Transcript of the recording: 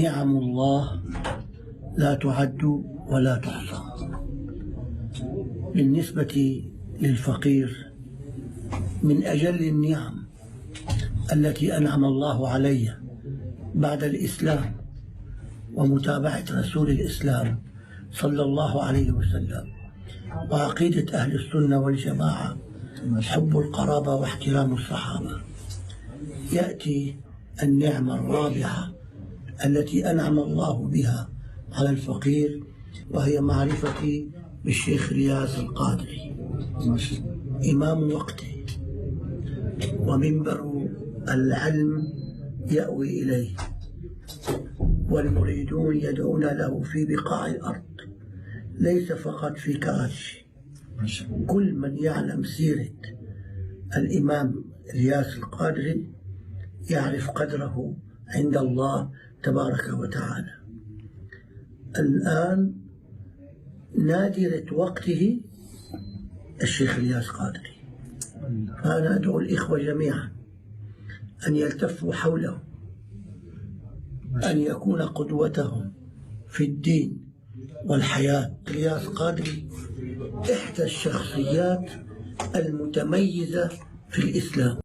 نعم الله لا تعد ولا تحصى. بالنسبة للفقير، من أجل النعم التي أنعم الله علي بعد الإسلام ومتابعة رسول الإسلام صلى الله عليه وسلم وعقيدة أهل السنة والجماعة حب القرابة واحترام الصحابة، يأتي النعمة الرابعة التي أنعم الله بها على الفقير، وهي معرفتي بالشيخ رياض القادري إمام وقته ومنبر العلم يأوي إليه، والمريدون يدعون له في بقاع الأرض ليس فقط في كراتشي. كل من يعلم سيرة الإمام رياض القادري يعرف قدره عند الله تبارك وتعالى. الآن نادرة وقته الشيخ رياض القادري، فأنا أدعو الإخوة جميعا أن يلتفوا حوله، أن يكون قدوتهم في الدين والحياة. رياض القادري إحدى الشخصيات المتميزة في الإسلام.